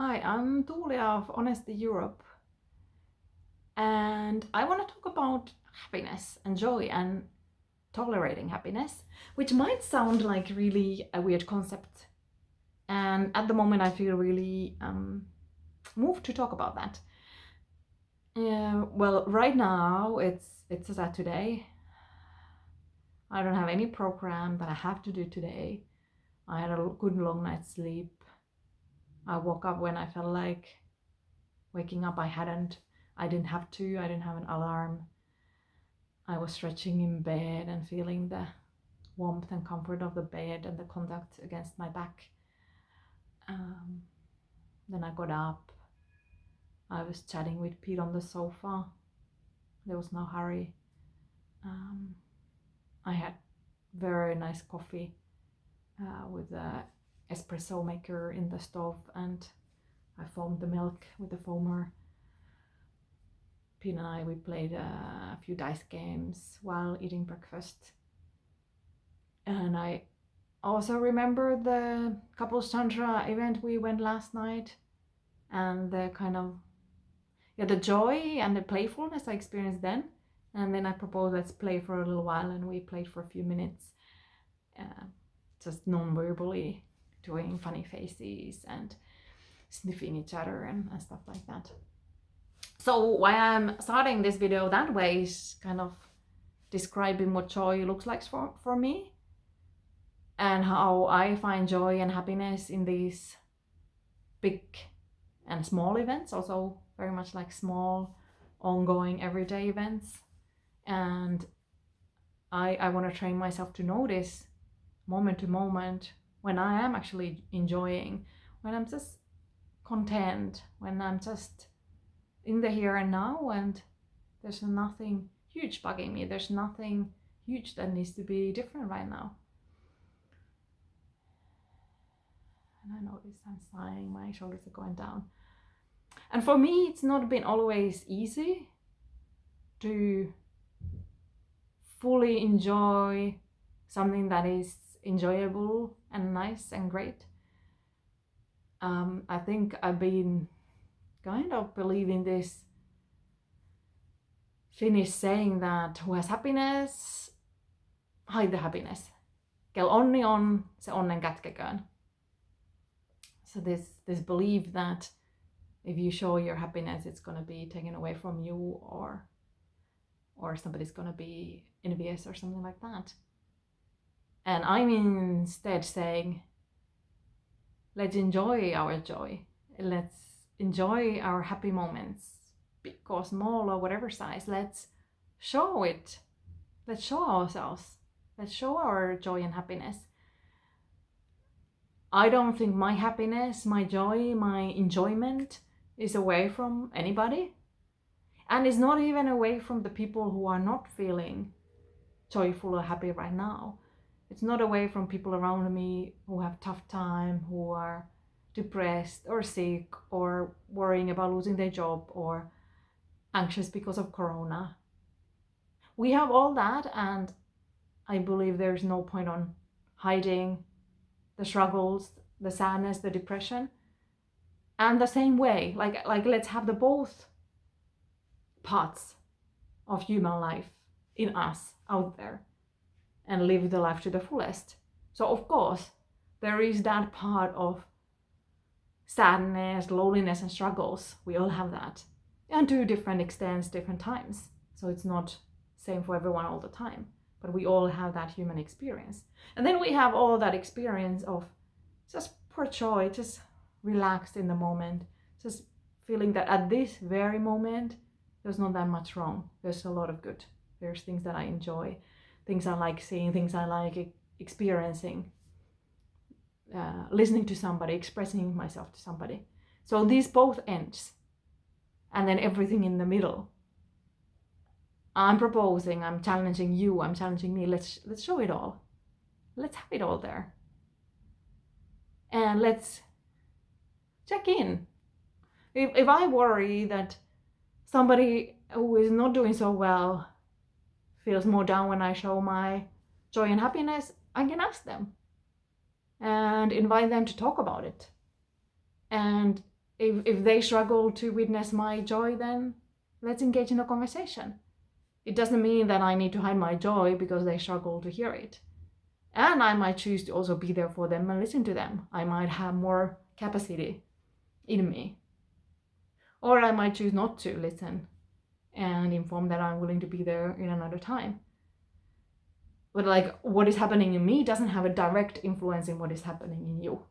Hi, I'm Tuulia of Honesty Europe, and I want to talk about happiness and joy and tolerating happiness, which might sound like really a weird concept. And at the moment, I feel really moved to talk about that. Well, right now it's a Saturday. I don't have any program that I have to do today. I had a good long night's sleep. I woke up when I felt like waking up. I didn't have to. I didn't have an alarm. I was stretching in bed and feeling the warmth and comfort of the bed and the contact against my back. Then I got up. I was chatting with Pete on the sofa. There was no hurry. I had very nice coffee with a espresso maker in the stove, and I foamed the milk with the foamer. Pete and we played a few dice games while eating breakfast. And I also remember the couples tantra event we went last night, and the kind of the joy and the playfulness I experienced then. And then I proposed let's play for a little while, and we played for a few minutes, just non-verbally doing funny faces and sniffing each other and stuff like that. So why I'm starting this video that way is kind of describing what joy looks like for me, and how I find joy and happiness in these big and small events, also very much like small, ongoing, everyday events. And I want to train myself to notice moment to moment when I am actually enjoying, when I'm just content, when I'm just in the here and now, and there's nothing huge bugging me. There's nothing huge that needs to be different right now. And I notice I'm sighing, my shoulders are going down. And for me, it's not been always easy to fully enjoy something that is enjoyable and nice and great. I think I've been kind of believing this Finnish saying that who has happiness, hide the happiness. Kel onni on, se onnen kätkeköön. So this belief that if you show your happiness, it's going to be taken away from you, or somebody's going to be envious or something like that. And I'm instead saying, let's enjoy our joy. Let's enjoy our happy moments, big or small or whatever size. Let's show it. Let's show ourselves. Let's show our joy and happiness. I don't think my happiness, my joy, my enjoyment is away from anybody. And it's not even away from the people who are not feeling joyful or happy right now. It's not away from people around me who have tough time, who are depressed or sick or worrying about losing their job or anxious because of corona. We have all that, and I believe there's no point on hiding the struggles, the sadness, the depression. And the same way, like let's have the both parts of human life in us out there and live the life to the fullest. So of course there is that part of sadness, loneliness and struggles. We all have that, and to different extents, different times. So it's not same for everyone all the time, but we all have that human experience. And then we have all that experience of just pure joy, just relaxed in the moment, just feeling that at this very moment there's not that much wrong. There's a lot of good. There's things that I enjoy, things I like seeing, things I like experiencing, listening to somebody, expressing myself to somebody. So these both ends, and then everything in the middle. I'm proposing, I'm challenging you, I'm challenging me. Let's show it all. Let's have it all there. And let's check in. If I worry that somebody who is not doing so well feels more down when I show my joy and happiness, I can ask them and invite them to talk about it. And if they struggle to witness my joy, then let's engage in a conversation. It doesn't mean that I need to hide my joy because they struggle to hear it. And I might choose to also be there for them and listen to them. I might have more capacity in me. Or I might choose not to listen and inform that I'm willing to be there in another time. But like, what is happening in me doesn't have a direct influence in what is happening in you.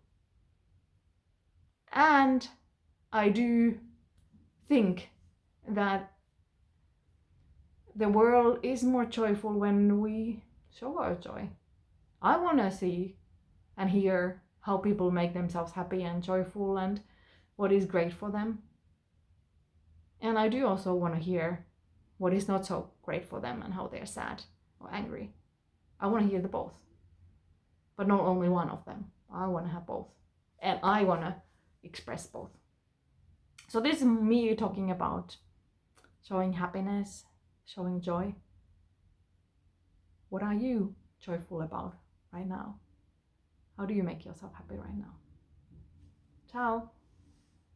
And I do think that the world is more joyful when we show our joy. I want to see and hear how people make themselves happy and joyful and what is great for them. And I do also want to hear what is not so great for them and how they're sad or angry. I want to hear the both, but not only one of them. I want to have both, and I want to express both. So this is me talking about showing happiness, showing joy. What are you joyful about right now? How do you make yourself happy right now? Ciao.